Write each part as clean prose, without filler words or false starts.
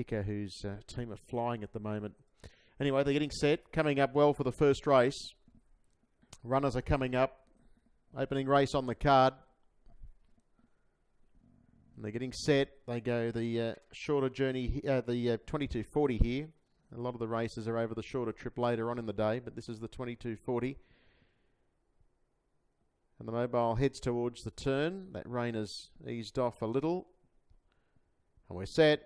Baker, whose team are flying at the moment. Anyway, they're getting set, coming up well for the first race. Runners are coming up. Opening race on the card. And they're getting set. They go the shorter journey, the 2240 here. A lot of the races are over the shorter trip later on in the day, but this is the 2240. And the mobile heads towards the turn. That rain has eased off a little. And we're set.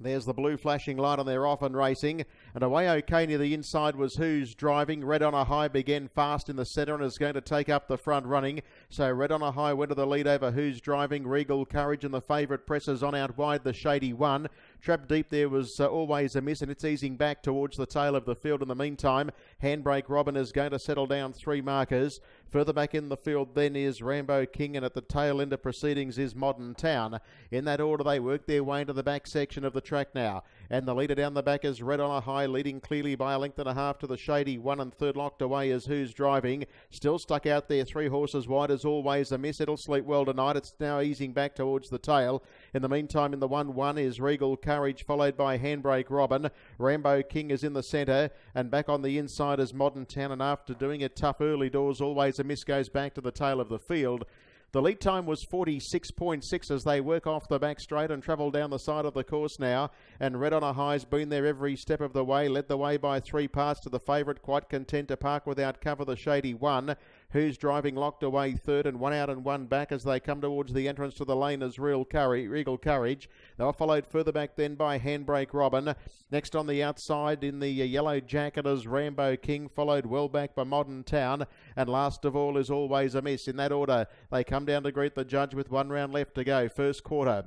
There's the blue flashing light on their off and racing. And away okay near the inside was Who's Driving. Red on a High began fast in the centre and is going to take up the front running. So Red on a High went to the lead over Who's Driving. Regal Courage and the favourite presses on out wide, the Shady One. Trapped deep there was Always a Miss, and it's easing back towards the tail of the field in the meantime. Handbrake Robin is going to settle down 3 markers. Further back in the field then is Rambo King, and at the tail end of proceedings is Modern Town. In that order they work their way into the back section of the track now. And the leader down the back is Red on a High, leading clearly by a length and a half to the Shady One, and third locked away is Who's Driving. Still stuck out there, 3 horses wide as Always a Miss. It'll sleep well tonight. It's now easing back towards the tail. In the meantime, in the 1-1 is Regal Courage, followed by Handbrake Robin. Rambo King is in the centre, and back on the inside is Modern Town, and after doing it tough early doors, Always a Miss goes back to the tail of the field. The lead time was 46.6 as they work off the back straight and travel down the side of the course now. And Red on a High's been there every step of the way, led the way by 3 parts to the favourite, quite content to park without cover, the Shady One. Who's Driving locked away third, and 1 out and 1 back as they come towards the entrance to the lane as Regal Courage. They were followed further back then by Handbrake Robin. Next on the outside in the yellow jacket is Rambo King, followed well back by Modern Town. And last of all is Always a Miss. In that order, they come down to greet the judge with 1 round left to go. First quarter.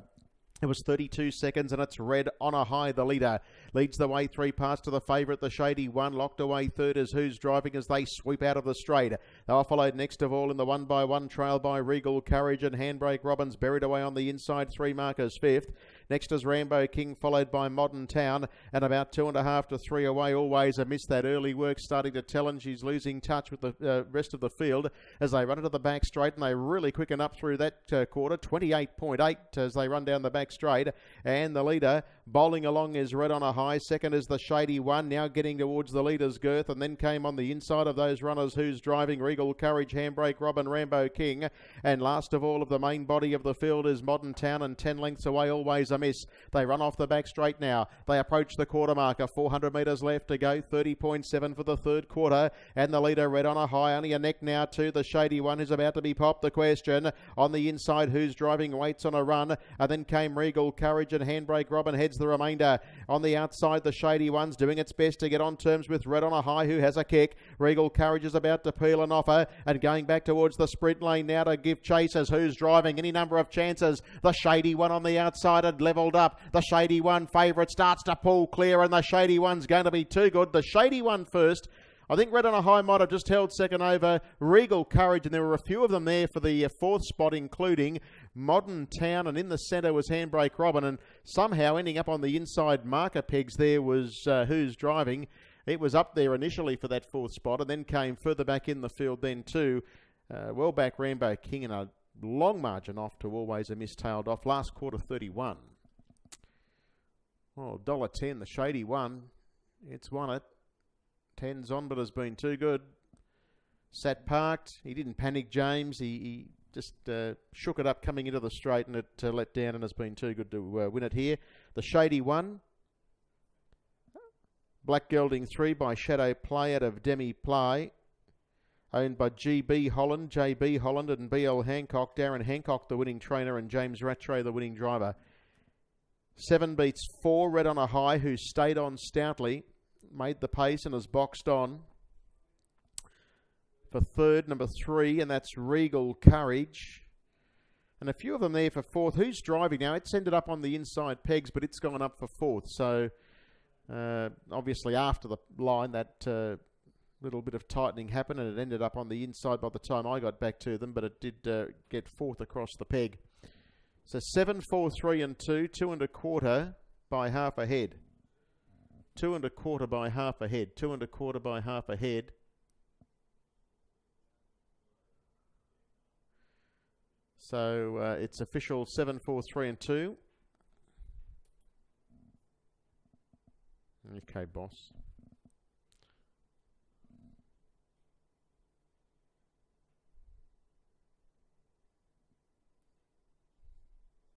It was 32 seconds, and it's Red on a High, the leader. Leads the way 3 parts to the favourite, the Shady One. Locked away third is Who's Driving as they sweep out of the straight. They are followed next of all in the 1-by-1 trail by Regal Courage, and Handbrake Robin's buried away on the inside, 3 markers fifth. Next is Rambo King, followed by Modern Town, and about 2.5 to 3 away. Always a Miss. That early work starting to tell, and she's losing touch with the rest of the field as they run into the back straight, and they really quicken up through that quarter. 28.8 as they run down the back straight, and the leader bowling along is Red on a High. Second is the Shady One, now getting towards the leader's girth, and then came on the inside of those runners Who's Driving, Regal Courage, Handbrake Robin, Rambo King, and last of all of the main body of the field is Modern Town, and 10 lengths away Always a Miss. They run off the back straight now. They approach the quarter marker, 400 metres left to go, 30.7 for the third quarter, and the leader Red on a High, only a neck now to the Shady One, who's about to be popped. The question on the inside, Who's Driving waits on a run, and then came Regal Courage, and Handbrake Robin heads the remainder. On the outside, the Shady One's doing its best to get on terms with Red on a High, who has a kick. Regal Courage is about to peel an offer, and going back towards the sprint lane now to give chase as Who's Driving. Any number of chances. The Shady One on the outside had levelled up. The Shady One favourite starts to pull clear, and the Shady One's going to be too good. The Shady One first. I think Red on a High might have just held second over Regal Courage, and there were a few of them there for the fourth spot, including Modern Town, and in the centre was Handbrake Robin, and somehow ending up on the inside marker pegs there was Who's Driving. It was up there initially for that fourth spot, and then came further back in the field then too. Well back Rambo King, and a long margin off to Always a Miss, tailed off. Last quarter 31. Oh, $1.10, the Shady One. It's won it. 10's on, but has been too good. Sat parked. He didn't panic, James. He just shook it up coming into the straight, and it let down and has been too good to win it here. The Shady One. Black Gelding 3 by Shadow Play out of Demi Play. Owned by GB Holland, JB Holland and BL Hancock. Darren Hancock, the winning trainer, and James Rattray, the winning driver. 7 beats 4, Red on a High, who stayed on stoutly, made the pace and has boxed on. For third, number 3, and that's Regal Courage. And a few of them there for fourth. Who's Driving now? It's ended up on the inside pegs, but it's gone up for fourth. So, obviously after the line, that little bit of tightening happened, and it ended up on the inside by the time I got back to them, but it did get fourth across the peg. So 7, 4, 3 and 2, 2 1/4 by half a head. 2 1/4 by half a head. 2 1/4 by half a head. So it's official 7, 4, 3 and 2. Okay, boss.